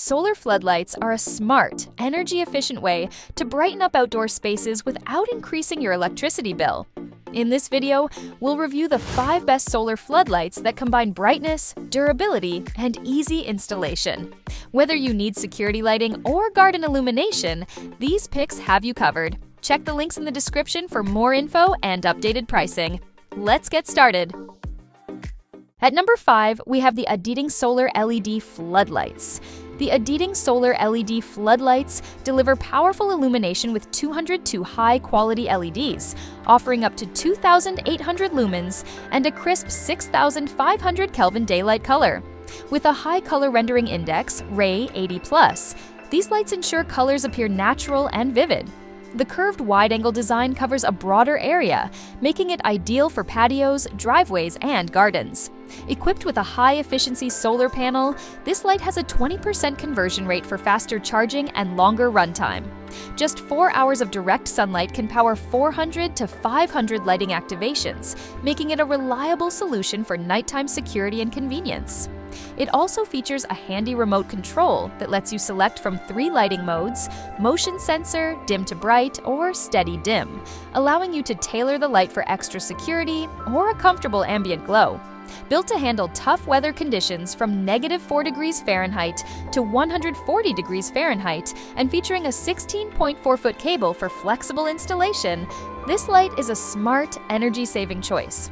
solar floodlights are a smart, energy-efficient way to brighten up outdoor spaces without increasing your electricity bill. In this video, we'll review the 5 best solar floodlights that combine brightness, durability, and easy installation. Whether you need security lighting or garden illumination, these picks have you covered. Check the links in the description for more info and updated pricing. Let's get started. At number 5, we have the Adiding Solar LED Floodlights. The Adiding Solar LED Floodlights deliver powerful illumination with 202 high-quality LEDs, offering up to 2,800 lumens and a crisp 6,500 Kelvin daylight color. With a high color rendering index, Ray 80+, these lights ensure colors appear natural and vivid. The curved wide-angle design covers a broader area, making it ideal for patios, driveways, and gardens. Equipped with a high-efficiency solar panel, this light has a 20% conversion rate for faster charging and longer runtime. Just 4 hours of direct sunlight can power 400 to 500 lighting activations, making it a reliable solution for nighttime security and convenience. It also features a handy remote control that lets you select from 3 lighting modes: motion sensor, dim to bright, or steady dim, allowing you to tailor the light for extra security or a comfortable ambient glow. Built to handle tough weather conditions from -4 degrees Fahrenheit to 140 degrees Fahrenheit and featuring a 16.4-foot cable for flexible installation, this light is a smart, energy-saving choice.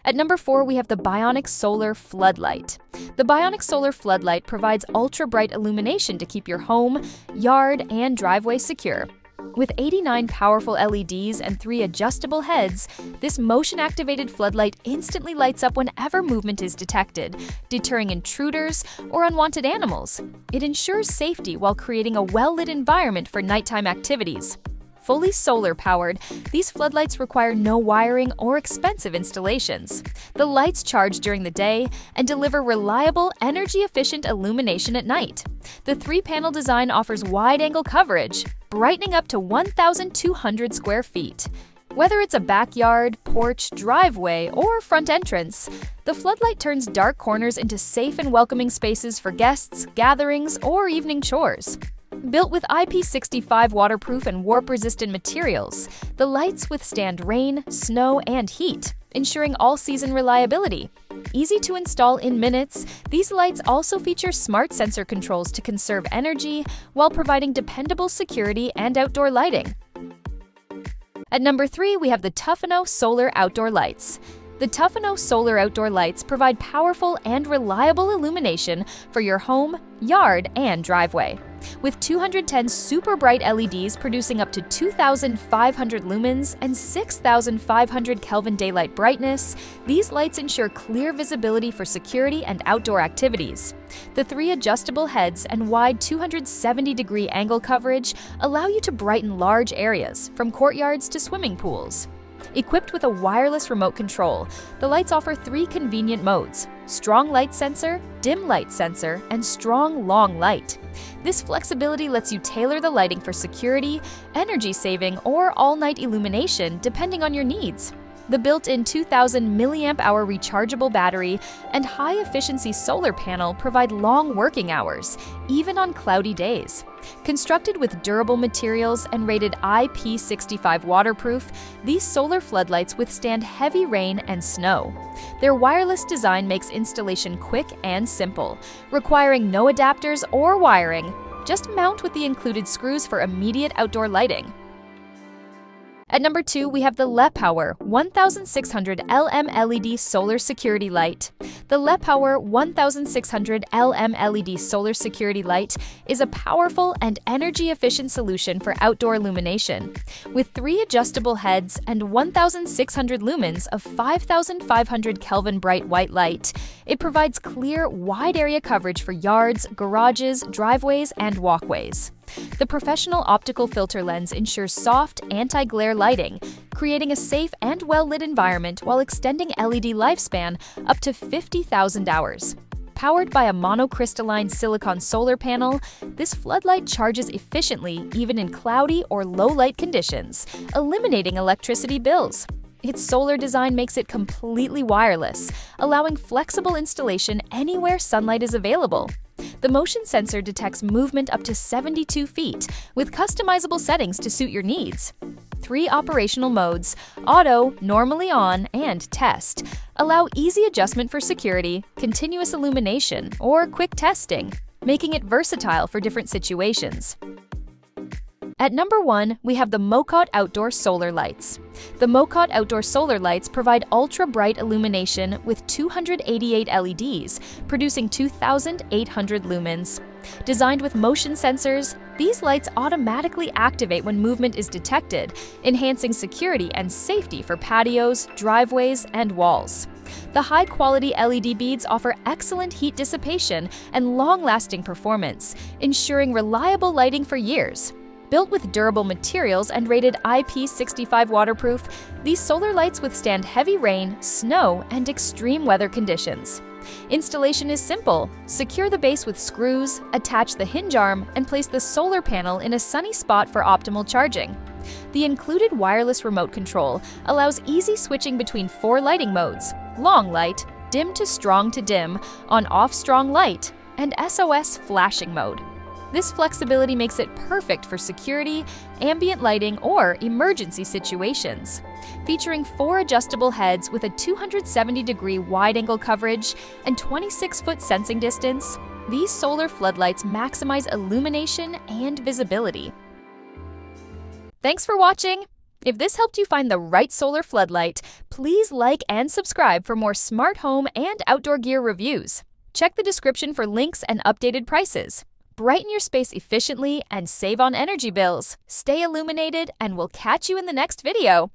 At number 4, we have the Bionic Solar Floodlight. The Bionic Solar Floodlight provides ultra-bright illumination to keep your home, yard, and driveway secure. With 89 powerful LEDs and 3 adjustable heads, this motion-activated floodlight instantly lights up whenever movement is detected, deterring intruders or unwanted animals. It ensures safety while creating a well-lit environment for nighttime activities. Fully solar-powered, these floodlights require no wiring or expensive installations. The lights charge during the day and deliver reliable, energy-efficient illumination at night. The 3-panel design offers wide-angle coverage, brightening up to 1,200 square feet. Whether it's a backyard, porch, driveway, or front entrance, the floodlight turns dark corners into safe and welcoming spaces for guests, gatherings, or evening chores. Built with IP65 waterproof and warp-resistant materials, the lights withstand rain, snow, and heat, ensuring all-season reliability. Easy to install in minutes, these lights also feature smart sensor controls to conserve energy while providing dependable security and outdoor lighting. At number 3, we have the Tuffenough Solar Outdoor Lights. The Tuffenough Solar Outdoor Lights provide powerful and reliable illumination for your home, yard, and driveway. With 210 super bright LEDs producing up to 2,500 lumens and 6,500 Kelvin daylight brightness, these lights ensure clear visibility for security and outdoor activities. The 3 adjustable heads and wide 270-degree angle coverage allow you to brighten large areas, from courtyards to swimming pools. Equipped with a wireless remote control, the lights offer 3 convenient modes: strong light sensor, dim light sensor, and strong long light. This flexibility lets you tailor the lighting for security, energy saving, or all-night illumination depending on your needs. The built-in 2,000 mAh rechargeable battery and high-efficiency solar panel provide long working hours, even on cloudy days. Constructed with durable materials and rated IP65 waterproof, these solar floodlights withstand heavy rain and snow. Their wireless design makes installation quick and simple, requiring no adapters or wiring. Just mount with the included screws for immediate outdoor lighting. At number 2, we have the LEPOWER 1600 LM LED Solar Security Light. The LEPOWER 1600 LM LED Solar Security Light is a powerful and energy-efficient solution for outdoor illumination. With 3 adjustable heads and 1,600 lumens of 5,500 Kelvin bright white light, it provides clear, wide-area coverage for yards, garages, driveways, and walkways. The professional optical filter lens ensures soft, anti-glare lighting, creating a safe and well-lit environment while extending LED lifespan up to 50,000 hours. Powered by a monocrystalline silicon solar panel, this floodlight charges efficiently even in cloudy or low-light conditions, eliminating electricity bills. Its solar design makes it completely wireless, allowing flexible installation anywhere sunlight is available. The motion sensor detects movement up to 72 feet, with customizable settings to suit your needs. 3 operational modes: Auto, Normally On, and Test allow easy adjustment for security, continuous illumination, or quick testing, making it versatile for different situations. At number 1, we have the Mokot Outdoor Solar Lights. The Mokot Outdoor Solar Lights provide ultra-bright illumination with 288 LEDs, producing 2,800 lumens. Designed with motion sensors, these lights automatically activate when movement is detected, enhancing security and safety for patios, driveways, and walls. The high-quality LED beads offer excellent heat dissipation and long-lasting performance, ensuring reliable lighting for years. Built with durable materials and rated IP65 waterproof, these solar lights withstand heavy rain, snow, and extreme weather conditions. Installation is simple. Secure the base with screws, attach the hinge arm, and place the solar panel in a sunny spot for optimal charging. The included wireless remote control allows easy switching between 4 lighting modes: long light, dim to dim, on-off strong light, and SOS flashing mode. This flexibility makes it perfect for security, ambient lighting, or emergency situations. Featuring 4 adjustable heads with a 270-degree wide-angle coverage and 26-foot sensing distance, these solar floodlights maximize illumination and visibility. Thanks for watching! If this helped you find the right solar floodlight, please like and subscribe for more smart home and outdoor gear reviews. Check the description for links and updated prices. Brighten your space efficiently and save on energy bills. Stay illuminated, and we'll catch you in the next video.